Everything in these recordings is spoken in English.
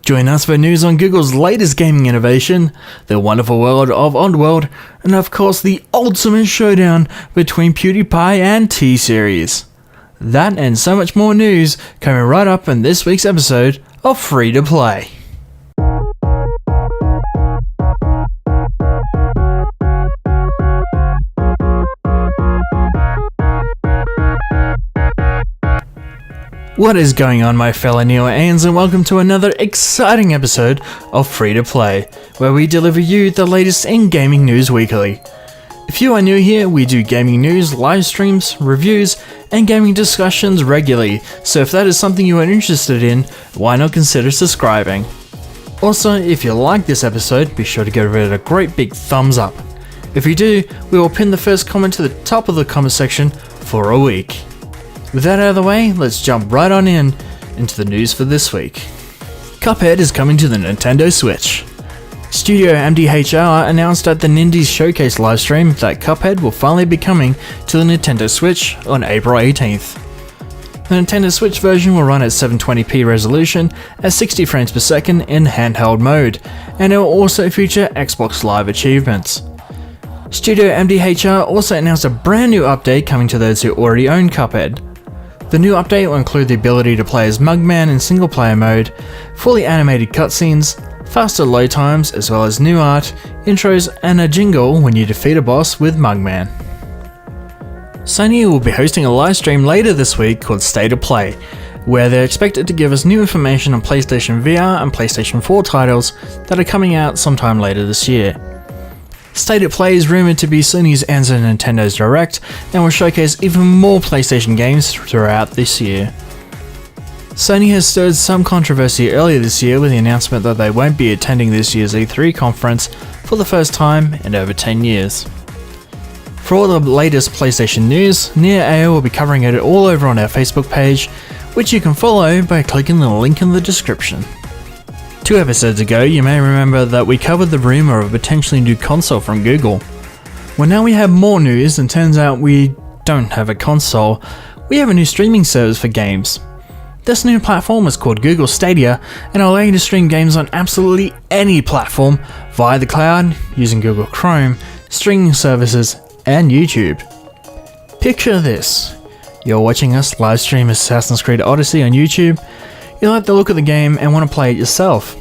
Join us for news on Google's latest gaming innovation, the wonderful world of Oddworld, and of course the ultimate showdown between PewDiePie and T-Series. That and so much more news coming right up in this week's episode of Free to Play. What is going on, my fellow Neo-Ans, and welcome to another exciting episode of Free to Play, where we deliver you the latest in gaming news weekly. If you are new here, we do gaming news, live streams, reviews, and gaming discussions regularly, so if that is something you are interested in, why not consider subscribing? Also, if you like this episode, be sure to give it a great big thumbs up. If you do, we will pin the first comment to the top of the comment section for a week. With that out of the way, let's jump right on into the news for this week. Cuphead is coming to the Nintendo Switch. Studio MDHR announced at the Nindies Showcase livestream that Cuphead will finally be coming to the Nintendo Switch on April 18th. The Nintendo Switch version will run at 720p resolution at 60 frames per second in handheld mode, and it will also feature Xbox Live achievements. Studio MDHR also announced a brand new update coming to those who already own Cuphead. The new update will include the ability to play as Mugman in single player mode, fully animated cutscenes, faster load times, as well as new art, intros, and a jingle when you defeat a boss with Mugman. Sony will be hosting a livestream later this week called State of Play, where they're expected to give us new information on PlayStation VR and PlayStation 4 titles that are coming out sometime later this year. State of Play is rumoured to be Sony's answer to Nintendo's Direct and will showcase even more PlayStation games throughout this year. Sony has stirred some controversy earlier this year with the announcement that they won't be attending this year's E3 conference for the first time in over 10 years. For all the latest PlayStation news, NearAO will be covering it all over on our Facebook page, which you can follow by clicking the link in the description. 2 episodes ago, you may remember that we covered the rumour of a potentially new console from Google. Well, now we have more news, and turns out we don't have a console, we have a new streaming service for games. This new platform is called Google Stadia, and will allow you to stream games on absolutely any platform via the cloud, using Google Chrome, streaming services, and YouTube. Picture this: you're watching us live stream Assassin's Creed Odyssey on YouTube, you like the look of the game and want to play it yourself.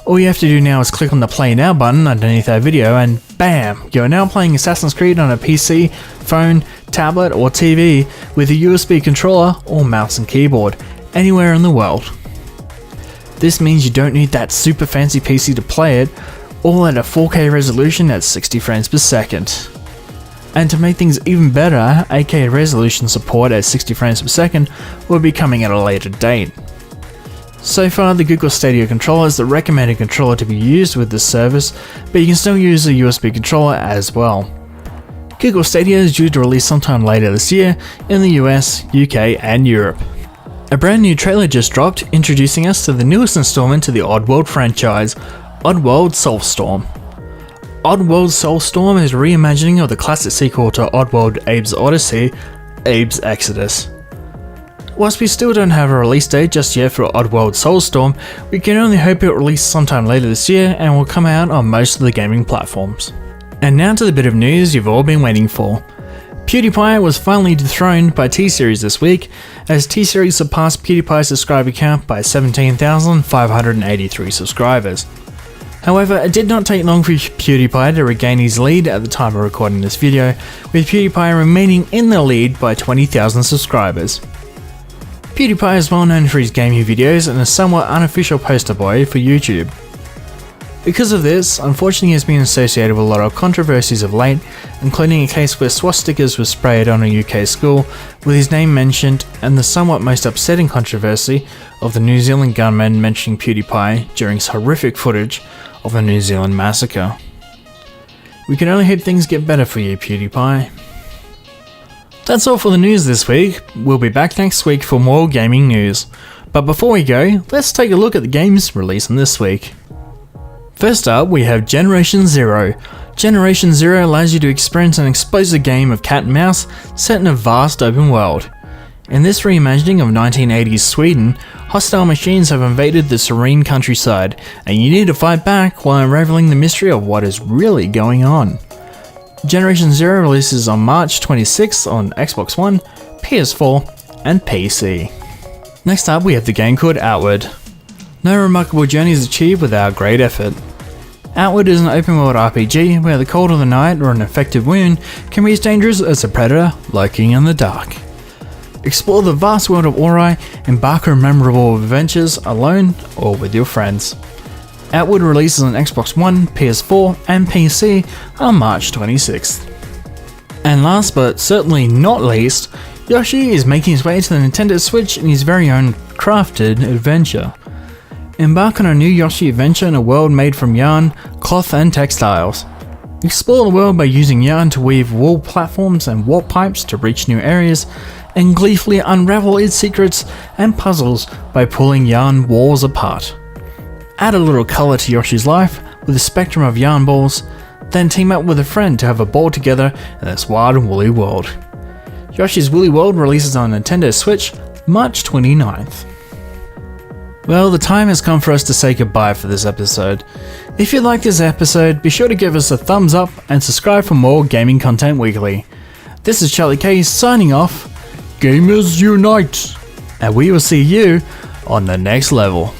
All you have to do now is click on the Play Now button underneath our video and bam, you're now playing Assassin's Creed on a PC, phone, tablet or TV with a USB controller or mouse and keyboard, anywhere in the world. This means you don't need that super fancy PC to play it, all at a 4K resolution at 60 frames per second. And to make things even better, 8K resolution support at 60 frames per second will be coming at a later date. So far, the Google Stadia controller is the recommended controller to be used with this service, but you can still use a USB controller as well. Google Stadia is due to release sometime later this year in the US, UK and Europe. A brand new trailer just dropped, introducing us to the newest installment to the Oddworld franchise, Oddworld Soulstorm. Oddworld Soulstorm is a reimagining of the classic sequel to Oddworld Abe's Odyssey, Abe's Exodus. Whilst we still don't have a release date just yet for Oddworld Soulstorm, we can only hope it will release sometime later this year and will come out on most of the gaming platforms. And now to the bit of news you've all been waiting for. PewDiePie was finally dethroned by T-Series this week, as T-Series surpassed PewDiePie's subscriber count by 17,583 subscribers. However, it did not take long for PewDiePie to regain his lead at the time of recording this video, with PewDiePie remaining in the lead by 20,000 subscribers. PewDiePie is well known for his gaming videos and a somewhat unofficial poster boy for YouTube. Because of this, unfortunately he has been associated with a lot of controversies of late, including a case where swastikas were sprayed on a UK school with his name mentioned, and the somewhat most upsetting controversy of the New Zealand gunman mentioning PewDiePie during his horrific footage of the New Zealand massacre. We can only hope things get better for you, PewDiePie. That's all for the news this week. We'll be back next week for more gaming news. But before we go, let's take a look at the games releasing this week. First up, we have Generation Zero. Generation Zero allows you to experience an explosive game of cat and mouse set in a vast open world. In this reimagining of 1980s Sweden, hostile machines have invaded the serene countryside, and you need to fight back while unraveling the mystery of what is really going on. Generation Zero releases on March 26th on Xbox One, PS4, and PC. Next up, we have the game called Outward. No remarkable journey is achieved without great effort. Outward is an open-world RPG where the cold of the night or an infected wound can be as dangerous as a predator lurking in the dark. Explore the vast world of Ori, embark on memorable adventures alone or with your friends. Outward releases on Xbox One, PS4, and PC on March 26th. And last but certainly not least, Yoshi is making his way to the Nintendo Switch in his very own crafted adventure. Embark on a new Yoshi adventure in a world made from yarn, cloth, and textiles. Explore the world by using yarn to weave wool platforms and warp pipes to reach new areas, and gleefully unravel its secrets and puzzles by pulling yarn walls apart. Add a little colour to Yoshi's life with a spectrum of yarn balls, then team up with a friend to have a ball together in this wild and woolly world. Yoshi's Woolly World releases on Nintendo Switch March 29th. Well, the time has come for us to say goodbye for this episode. If you liked this episode, be sure to give us a thumbs up and subscribe for more gaming content weekly. This is Charlie K signing off. Gamers unite! And we will see you on the next level.